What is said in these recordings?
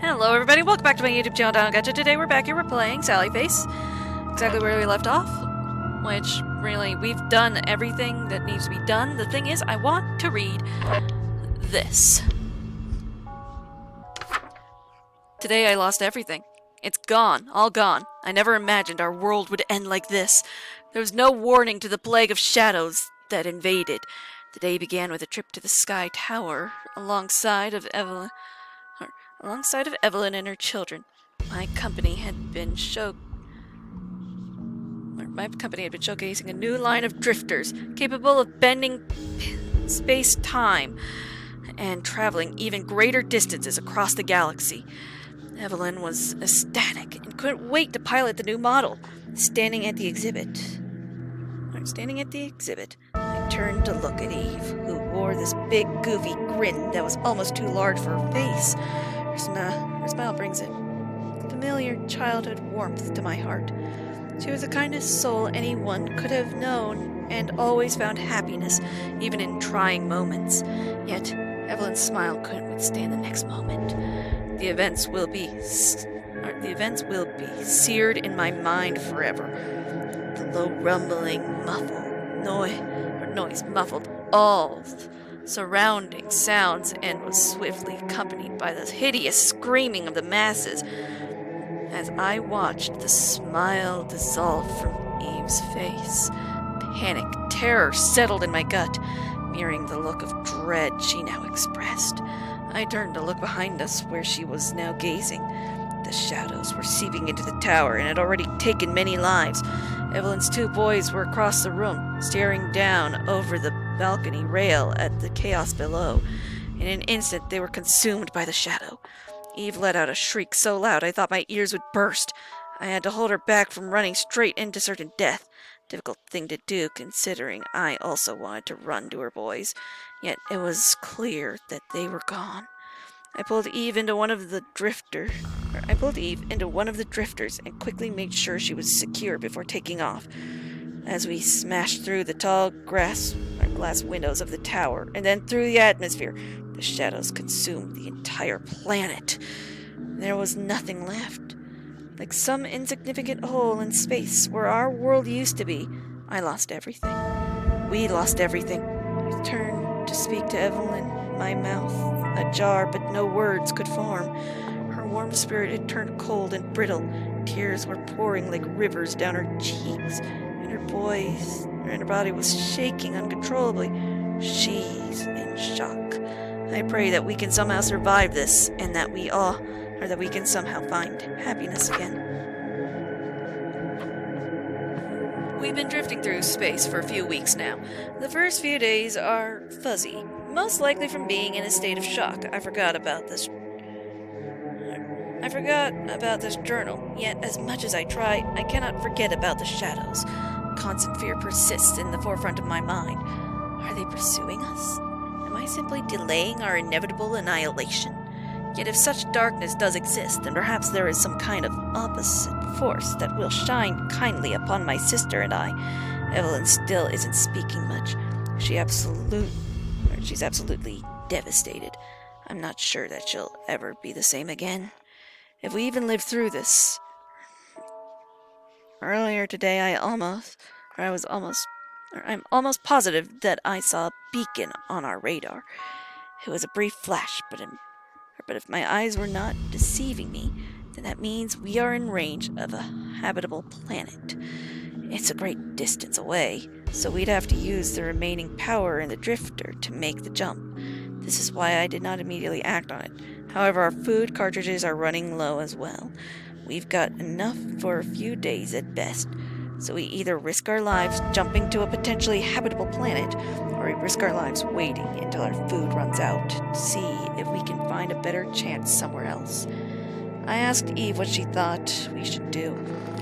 Hello everybody, welcome back to my YouTube channel, Down Gotcha. Today we're back here, we're playing Sally Face. Exactly where we left off. Which, really, we've done everything that needs to be done. The thing is, I want to read this. Today I lost everything. It's gone, all gone. I never imagined our world would end like this. There was no warning to the plague of shadows that invaded. The day began with a trip to the Sky Tower, alongside of Evelyn and her children. My company had been showcasing a new line of drifters capable of bending space-time and traveling even greater distances across the galaxy. Evelyn was ecstatic and couldn't wait to pilot the new model. Standing at the exhibit, I turned to look at Eve, who wore this big, goofy grin that was almost too large for her face. Her smile brings it familiar childhood warmth to my heart. She was the kindest soul anyone could have known, and always found happiness, even in trying moments. Yet, Evelyn's smile couldn't withstand the next moment. The events will be seared in my mind forever. The low rumbling noise muffled all surrounding sounds and was swiftly accompanied by the hideous screaming of the masses. As I watched the smile dissolve from Eve's face, panic, terror settled in my gut, mirroring the look of dread she now expressed. I turned to look behind us where she was now gazing. The shadows were seeping into the tower and had already taken many lives. Evelyn's two boys were across the room, staring down over the balcony rail at the chaos below. In an instant, they were consumed by the shadow. Eve let out a shriek so loud I thought my ears would burst. I had to hold her back from running straight into certain death. Difficult thing to do, considering I also wanted to run to her boys. Yet it was clear that they were gone. I pulled Eve into one of the drifters and quickly made sure she was secure before taking off. As we smashed through the tall glass windows of the tower and then through the atmosphere, the shadows consumed the entire planet. There was nothing left. Like some insignificant hole in space where our world used to be, I lost everything. We lost everything. I turned to speak to Evelyn, my mouth ajar, but no words could form. Her warm spirit had turned cold and brittle. Tears were pouring like rivers down her cheeks, and her body was shaking uncontrollably. She's in shock. I pray that we can somehow survive this, and that we can somehow find happiness again. We've been drifting through space for a few weeks now. The first few days are fuzzy, most likely from being in a state of shock. I forgot about this journal, yet as much as I try, I cannot forget about the shadows. Constant fear persists in the forefront of my mind. Are they pursuing us? Am I simply delaying our inevitable annihilation? Yet if such darkness does exist, then perhaps there is some kind of opposite force that will shine kindly upon my sister and I. Evelyn still isn't speaking much. She's absolutely devastated. I'm not sure that she'll ever be the same again. If we even live through this. Earlier today, I'm almost positive that I saw a beacon on our radar. It was a brief flash, but if my eyes were not deceiving me, then that means we are in range of a habitable planet. It's a great distance away, so we'd have to use the remaining power in the drifter to make the jump. This is why I did not immediately act on it. However, our food cartridges are running low as well. We've got enough for a few days at best, so we either risk our lives jumping to a potentially habitable planet, or we risk our lives waiting until our food runs out to see if we can find a better chance somewhere else. I asked Eve what she thought we should do.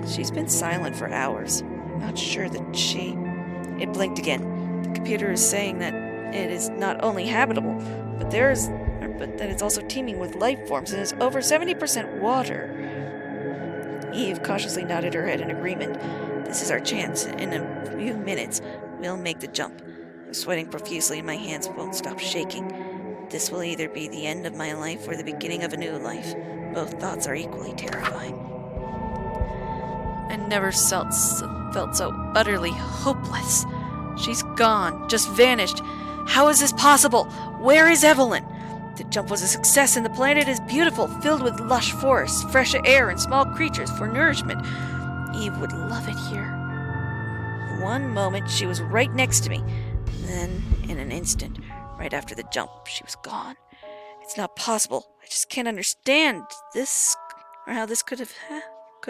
She's been silent for hours. I'm not sure that It blinked again. The computer is saying that it is not only habitable, but that it's also teeming with life forms and is over 70% water. Eve cautiously nodded her head in agreement. This is our chance. In a few minutes, we'll make the jump. I'm sweating profusely and my hands won't stop shaking. This will either be the end of my life or the beginning of a new life. Both thoughts are equally terrifying. I never felt so utterly hopeless. She's gone, just vanished. How is this possible? Where is Evelyn? The jump was a success, and the planet is beautiful, filled with lush forests, fresh air, and small creatures for nourishment. Eve would love it here. One moment, she was right next to me. Then, in an instant, right after the jump, she was gone. It's not possible. I just can't understand this, or how this could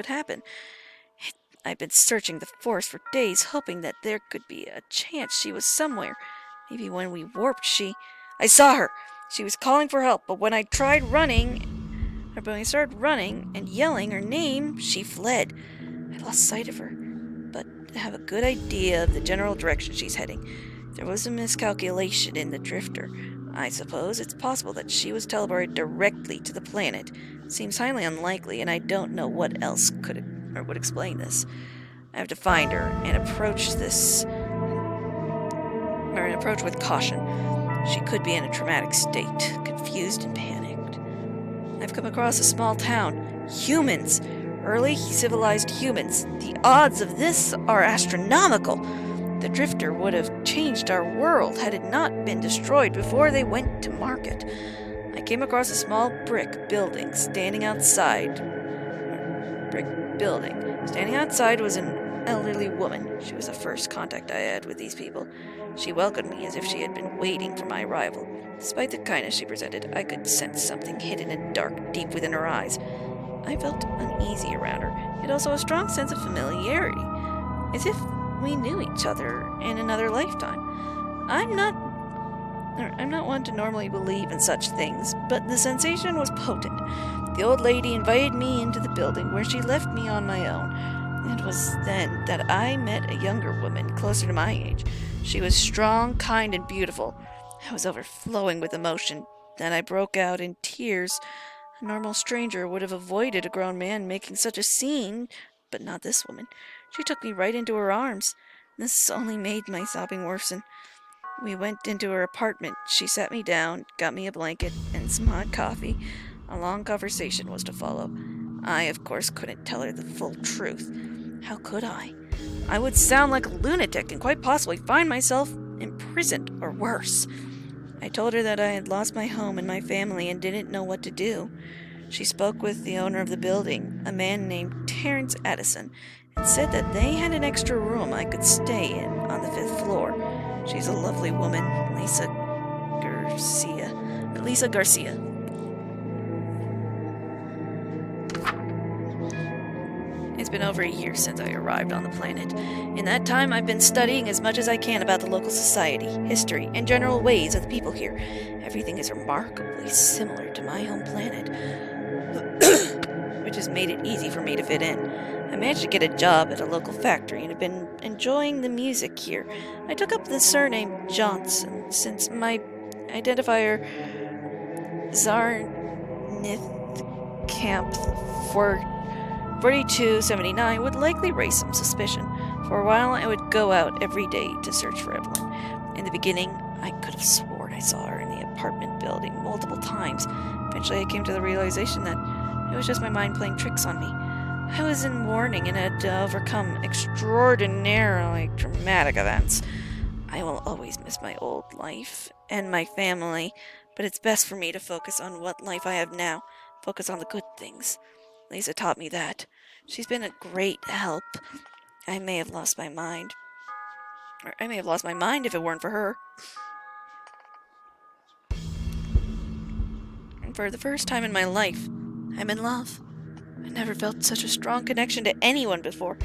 happen. I've been searching the forest for days, hoping that there could be a chance she was somewhere. Maybe when we warped, I saw her! She was calling for help, but when I started running and yelling her name, she fled. I lost sight of her, but I have a good idea of the general direction she's heading. There was a miscalculation in the drifter. I suppose it's possible that she was teleported directly to the planet. Seems highly unlikely, and I don't know what else would explain this. I have to find her and approach with caution. She could be in a traumatic state, confused and panicked. I've come across a small town. Humans! Early civilized humans. The odds of this are astronomical. The drifter would have changed our world had it not been destroyed before they went to market. I came across a small brick building. Standing outside was an elderly woman. She was the first contact I had with these people. She welcomed me as if she had been waiting for my arrival. Despite the kindness she presented, I could sense something hidden and dark deep within her eyes. I felt uneasy around her, yet also a strong sense of familiarity, as if we knew each other in another lifetime. I'm not one to normally believe in such things, but the sensation was potent. The old lady invited me into the building, where she left me on my own. It was then that I met a younger woman, closer to my age. She was strong, kind, and beautiful. I was overflowing with emotion. Then I broke out in tears. A normal stranger would have avoided a grown man making such a scene, but not this woman. She took me right into her arms. This only made my sobbing worsen. We went into her apartment. She sat me down, got me a blanket, and some hot coffee. A long conversation was to follow. I, of course, couldn't tell her the full truth. How could I? I would sound like a lunatic and quite possibly find myself imprisoned or worse. I told her that I had lost my home and my family and didn't know what to do. She spoke with the owner of the building, a man named Terrence Addison, and said that they had an extra room I could stay in on the 5th floor. She's a lovely woman, Lisa Garcia. It's been over a year since I arrived on the planet. In that time, I've been studying as much as I can about the local society, history, and general ways of the people here. Everything is remarkably similar to my home planet, which has made it easy for me to fit in. I managed to get a job at a local factory and have been enjoying the music here. I took up the surname Johnson since my identifier Zarnithkamp 4279 would likely raise some suspicion. For a while, I would go out every day to search for Evelyn. In the beginning, I could have sworn I saw her in the apartment building multiple times. Eventually, I came to the realization that it was just my mind playing tricks on me. I was in mourning and had to overcome extraordinarily traumatic events. I will always miss my old life and my family, but it's best for me to focus on what life I have now. Focus on the good things. Lisa taught me that. She's been a great help. I may have lost my mind if it weren't for her. And for the first time in my life, I'm in love. I never felt such a strong connection to anyone before.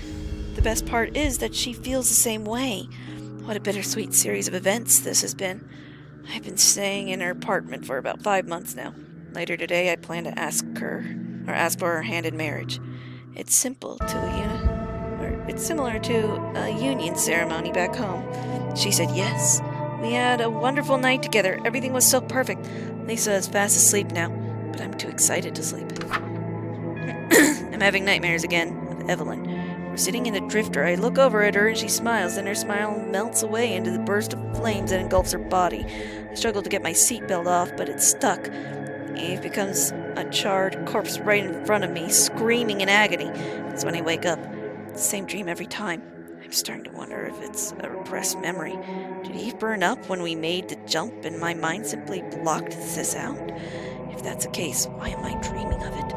The best part is that she feels the same way. What a bittersweet series of events this has been. I've been staying in her apartment for about 5 months now. Later today, I plan to ask for her hand in marriage. It's similar to a union ceremony back home. She said yes. We had a wonderful night together. Everything was so perfect. Lisa is fast asleep now, but I'm too excited to sleep. I'm having nightmares again with Evelyn. We're sitting in the drifter. I look over at her and she smiles, then her smile melts away into the burst of flames that engulfs her body. I struggle to get my seatbelt off, but it's stuck. Eve becomes a charred corpse right in front of me, screaming in agony. That's when I wake up. It's the same dream every time. I'm starting to wonder if it's a repressed memory. Did Eve burn up when we made the jump and my mind simply blocked this out? If that's the case, why am I dreaming of it?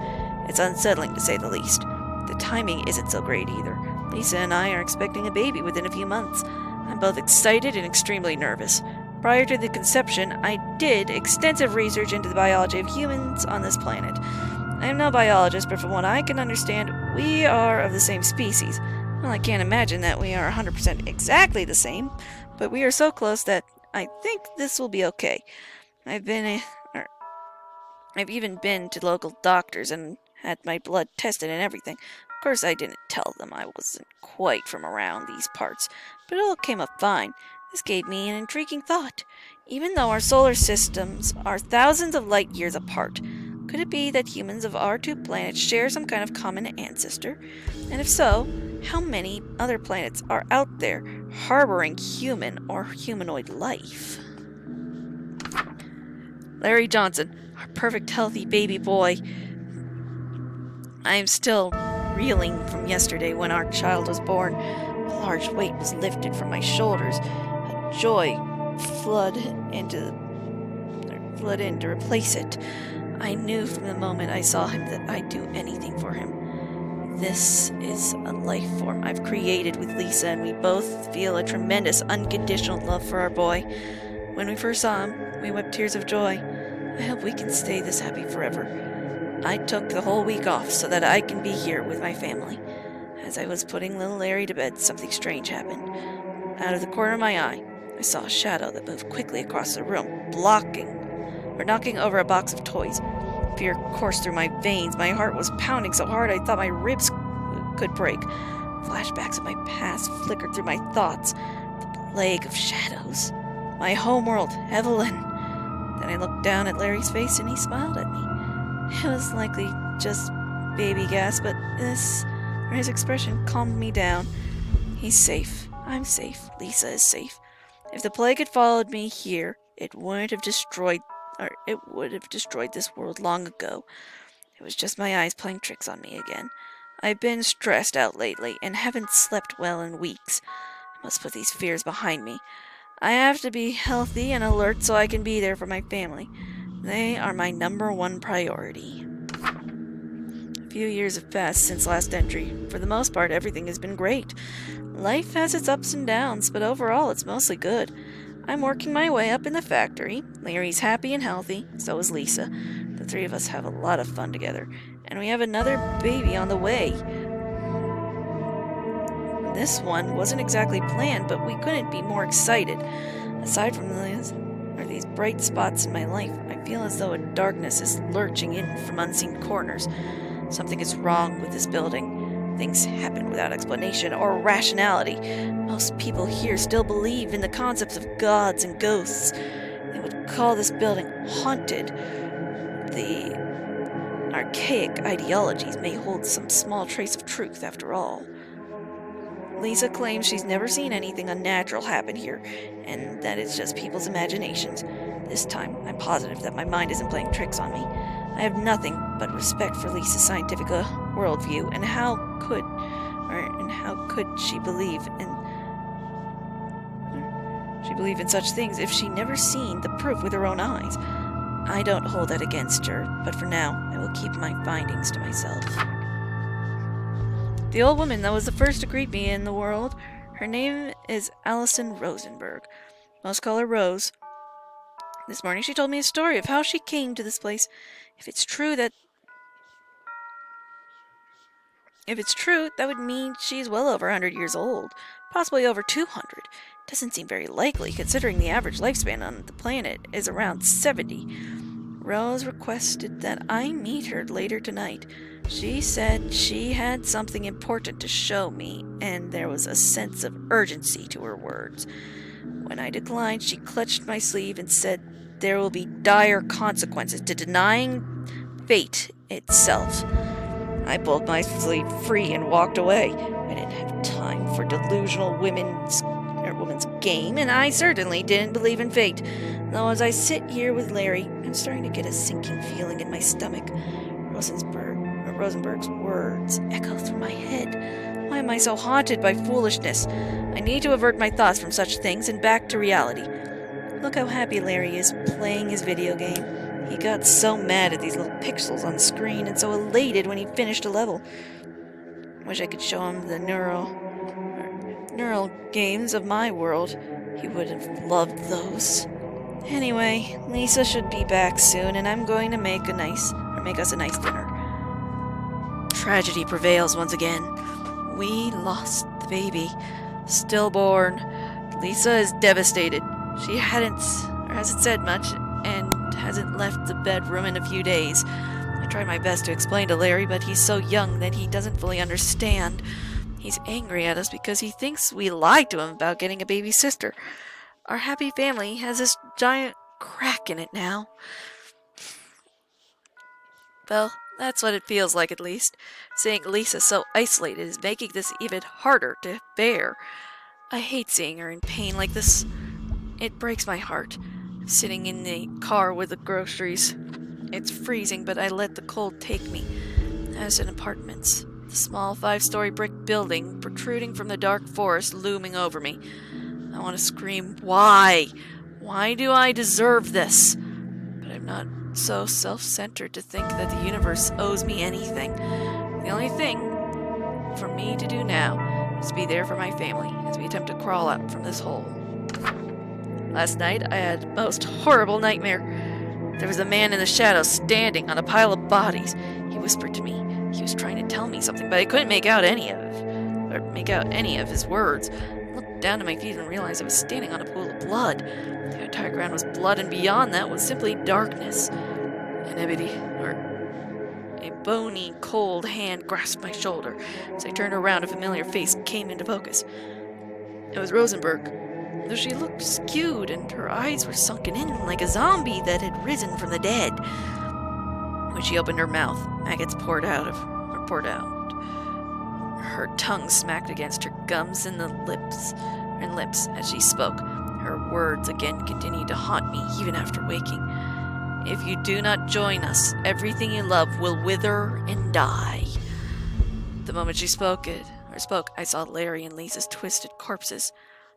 It's unsettling, to say the least. The timing isn't so great either. Lisa and I are expecting a baby within a few months. I'm both excited and extremely nervous. Prior to the conception, I did extensive research into the biology of humans on this planet. I am no biologist, but from what I can understand, we are of the same species. Well, I can't imagine that we are 100% exactly the same, but we are so close that I think this will be okay. I've even been to local doctors and had my blood tested and everything. Of course, I didn't tell them I wasn't quite from around these parts, but it all came up fine. This gave me an intriguing thought. Even though our solar systems are thousands of light years apart, could it be that humans of our two planets share some kind of common ancestor? And if so, how many other planets are out there harboring human or humanoid life? Larry Johnson, our perfect healthy baby boy. I am still reeling from yesterday when our child was born. A large weight was lifted from my shoulders. A joy flooded in to replace it. I knew from the moment I saw him that I'd do anything for him. This is a life form I've created with Lisa, and we both feel a tremendous unconditional love for our boy. When we first saw him, we wept tears of joy. I hope we can stay this happy forever. I took the whole week off so that I can be here with my family. As I was putting little Larry to bed, something strange happened. Out of the corner of my eye, I saw a shadow that moved quickly across the room, knocking over a box of toys. Fear coursed through my veins. My heart was pounding so hard I thought my ribs could break. Flashbacks of my past flickered through my thoughts. The plague of shadows. My homeworld, Evelyn. Then I looked down at Larry's face and he smiled at me. It was likely just baby gas, but his expression calmed me down. He's safe. I'm safe. Lisa is safe. If the plague had followed me here, it would have destroyed this world long ago. It was just my eyes playing tricks on me again. I've been stressed out lately and haven't slept well in weeks. I must put these fears behind me. I have to be healthy and alert so I can be there for my family. They are my #1 priority. A few years have passed since last entry. For the most part, everything has been great. Life has its ups and downs, but overall it's mostly good. I'm working my way up in the factory. Larry's happy and healthy, so is Lisa. The three of us have a lot of fun together, and we have another baby on the way. This one wasn't exactly planned, but we couldn't be more excited. Aside from these bright spots in my life, I feel as though a darkness is lurching in from unseen corners. Something is wrong with this building. Things happen without explanation or rationality. Most people here still believe in the concepts of gods and ghosts. They would call this building haunted. The archaic ideologies may hold some small trace of truth after all. Lisa claims she's never seen anything unnatural happen here, and that it's just people's imaginations. This time, I'm positive that my mind isn't playing tricks on me. I have nothing but respect for Lisa's scientific worldview, and how could she believe in such things if she never seen the proof with her own eyes? I don't hold that against her, but for now, I will keep my findings to myself. The old woman that was the first to greet me in the world, her name is Allison Rosenberg. Most call her Rose. This morning she told me a story of how she came to this place. If it's true, that would mean she's well over 100 years old, possibly over 200. Doesn't seem very likely, considering the average lifespan on the planet is around 70. Rose requested that I meet her later tonight. She said she had something important to show me, and there was a sense of urgency to her words. When I declined, she clutched my sleeve and said there will be dire consequences to denying fate itself. I pulled my sleeve free and walked away. I didn't have time for delusional women's game, and I certainly didn't believe in fate. Though as I sit here with Larry, I'm starting to get a sinking feeling in my stomach. Rosenberg's words echo through my head. Why am I so haunted by foolishness? I need to avert my thoughts from such things and back to reality. Look how happy Larry is playing his video game. He got so mad at these little pixels on the screen and so elated when he finished a level. Wish I could show him the neural games of my world. He would have loved those. Anyway, Lisa should be back soon, and I'm going to make us a nice dinner. Tragedy prevails once again. We lost the baby, stillborn. Lisa is devastated. She hasn't said much and hasn't left the bedroom in a few days. I tried my best to explain to Larry, but he's so young that he doesn't fully understand. He's angry at us because he thinks we lied to him about getting a baby sister. Our happy family has this giant crack in it now. Well, that's what it feels like, at least. Seeing Lisa so isolated is making this even harder to bear. I hate seeing her in pain like this. It breaks my heart. Sitting in the car with the groceries. It's freezing, but I let the cold take me. As in apartments. The small 5-story brick building protruding from the dark forest looming over me. I want to scream, why? Why do I deserve this? But I'm not so self-centered to think that the universe owes me anything. The only thing for me to do now is be there for my family as we attempt to crawl out from this hole. Last night I had a most horrible nightmare. There was a man in the shadows standing on a pile of bodies. He whispered to me. He was trying to tell me something, but I couldn't make out any of his words. I looked down to my feet and realized I was standing on a pool of blood. The entire ground was blood, and beyond that was simply darkness. A bony, cold hand grasped my shoulder. As I turned around, a familiar face came into focus. It was Rosenberg, though she looked skewed and her eyes were sunken in like a zombie that had risen from the dead. When she opened her mouth, maggots poured out. Her tongue smacked against her gums and lips as she spoke. Her words again continued to haunt me even after waking. If you do not join us, everything you love will wither and die. The moment she spoke, I saw Larry and Lisa's twisted corpses.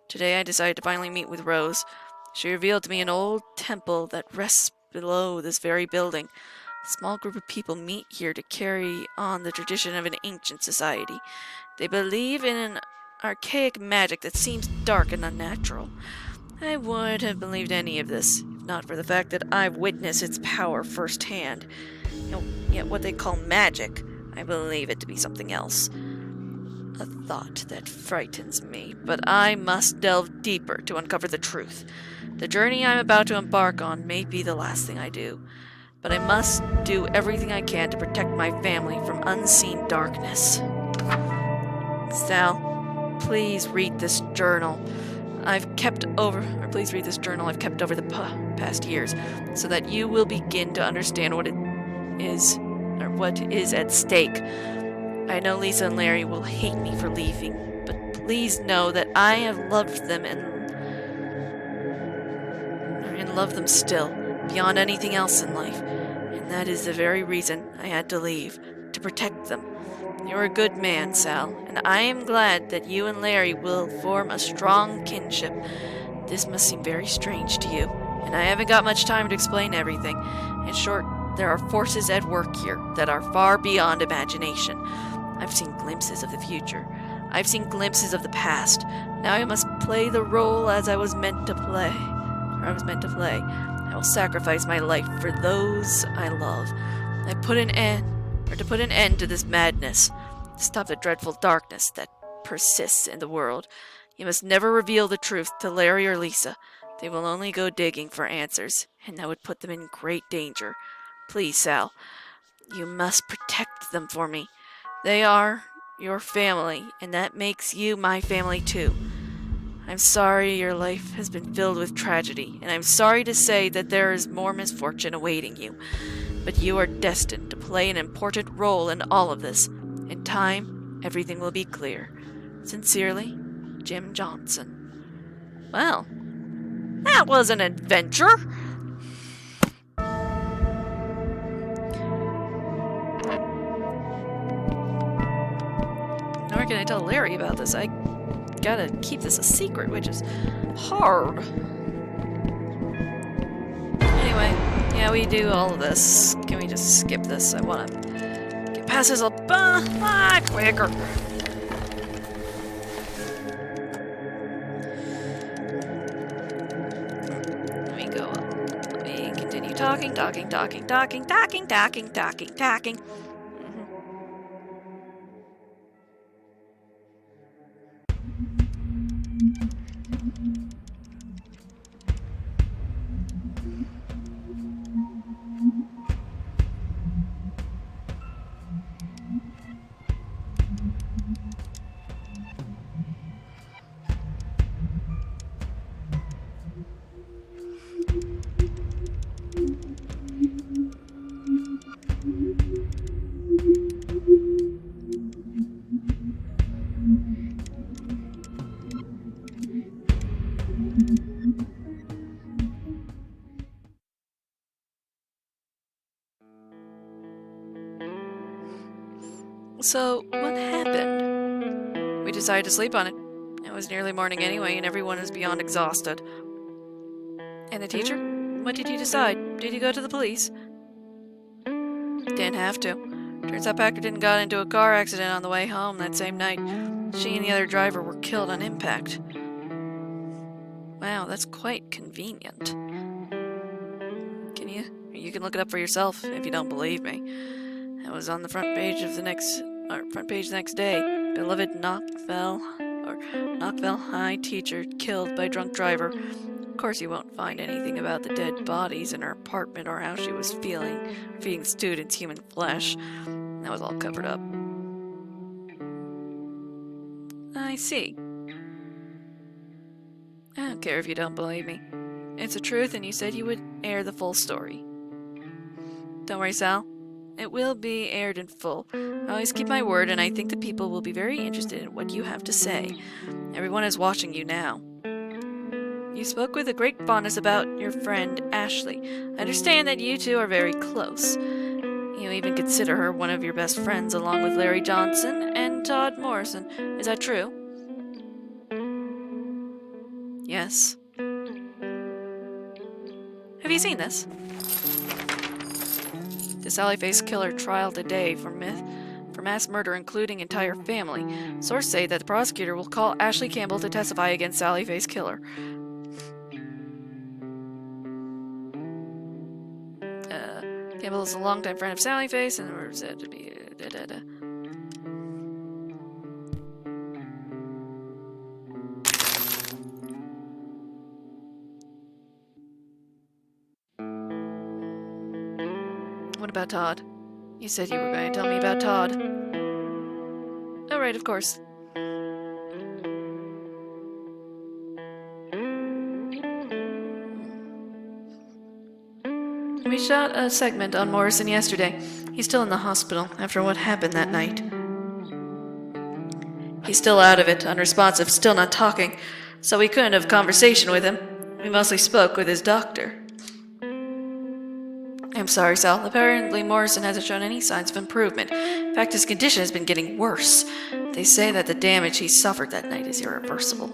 Today I decided to finally meet with Rose. She revealed to me an old temple that rests below this very building. A small group of people meet here to carry on the tradition of an ancient society. They believe in an archaic magic that seems dark and unnatural. I wouldn't have believed any of this, if not for the fact that I've witnessed its power firsthand. Yet what they call magic, I believe it to be something else. A thought that frightens me, but I must delve deeper to uncover the truth. The journey I'm about to embark on may be the last thing I do, but I must do everything I can to protect my family from unseen darkness. Sal, please read this journal. Please read this journal I've kept over the past years, so that you will begin to understand what is at stake. I know Lisa and Larry will hate me for leaving, but please know that I have loved them and love them still, beyond anything else in life. And that is the very reason I had to leave, to protect them. You're a good man, Sal, and I am glad that you and Larry will form a strong kinship. This must seem very strange to you, and I haven't got much time to explain everything. In short, there are forces at work here that are far beyond imagination. I've seen glimpses of the future. I've seen glimpses of the past. Now I must play the role as I was meant to play. I will sacrifice my life for those I love. To put an end to this madness. To stop the dreadful darkness that persists in the world. You must never reveal the truth to Larry or Lisa. They will only go digging for answers, and that would put them in great danger. Please, Sal, you must protect them for me. They are your family, and that makes you my family too. I'm sorry your life has been filled with tragedy, and I'm sorry to say that there is more misfortune awaiting you. But you are destined to play an important role in all of this. In time, everything will be clear. Sincerely, Jim Johnson. Well, that was an adventure. Nor can I tell Larry about this. I gotta keep this a secret, which is hard. Anyway, yeah, we do all of this. Can we just skip this? I wanna get past this a lot quicker. Let me go up. Let me continue talking. So, what happened? We decided to sleep on it. It was nearly morning anyway, and everyone is beyond exhausted. And the teacher? What did you decide? Did you go to the police? Didn't have to. Turns out Packerton got into a car accident on the way home that same night. She and the other driver were killed on impact. Wow, that's quite convenient. You can look it up for yourself if you don't believe me. It was on the front page the next day. Beloved Knockville High teacher killed by drunk driver. Of course you won't find anything about the dead bodies in her apartment or how she was feeding students human flesh. That was all covered up. I see. I don't care if you don't believe me. It's the truth, and you said you would air the full story. Don't worry, Sal. It will be aired in full. I always keep my word, and I think the people will be very interested in what you have to say. Everyone is watching you now. You spoke with a great fondness about your friend Ashley. I understand that you two are very close. You even consider her one of your best friends, along with Larry Johnson and Todd Morrison. Is that true? Yes. Have you seen this? The Sallie-Face killer trial today for mass murder including entire family. Sources say that the prosecutor will call Ashley Campbell to testify against Sallie-Face killer. Campbell is a longtime friend of Sallie-Face and was said to be... What about Todd? You said you were going to tell me about Todd. Oh, right, of course. We shot a segment on Morrison yesterday. He's still in the hospital after what happened that night. He's still out of it, unresponsive, still not talking, so we couldn't have a conversation with him. We mostly spoke with his doctor. I'm sorry, Sal. Apparently Morrison hasn't shown any signs of improvement. In fact, his condition has been getting worse. They say that the damage he suffered that night is irreversible.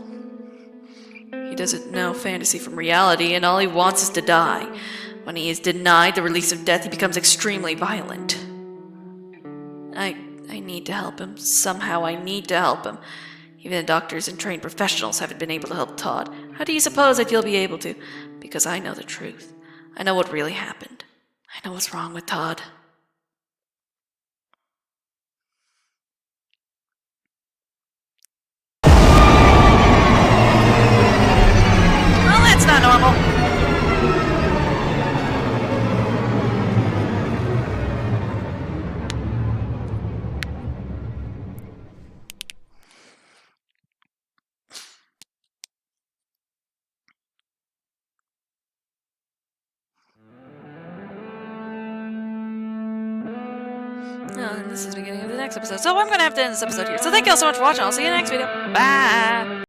He doesn't know fantasy from reality, and all he wants is to die. When he is denied the release of death, he becomes extremely violent. I need to help him. Somehow I need to help him. Even the doctors and trained professionals haven't been able to help Todd. How do you suppose that you'll be able to? Because I know the truth. I know what really happened. I know what's wrong with Todd. Well, that's not normal. and this is the beginning of the next episode. So I'm going to have to end this episode here. So thank you all so much for watching. I'll see you in the next video. Bye!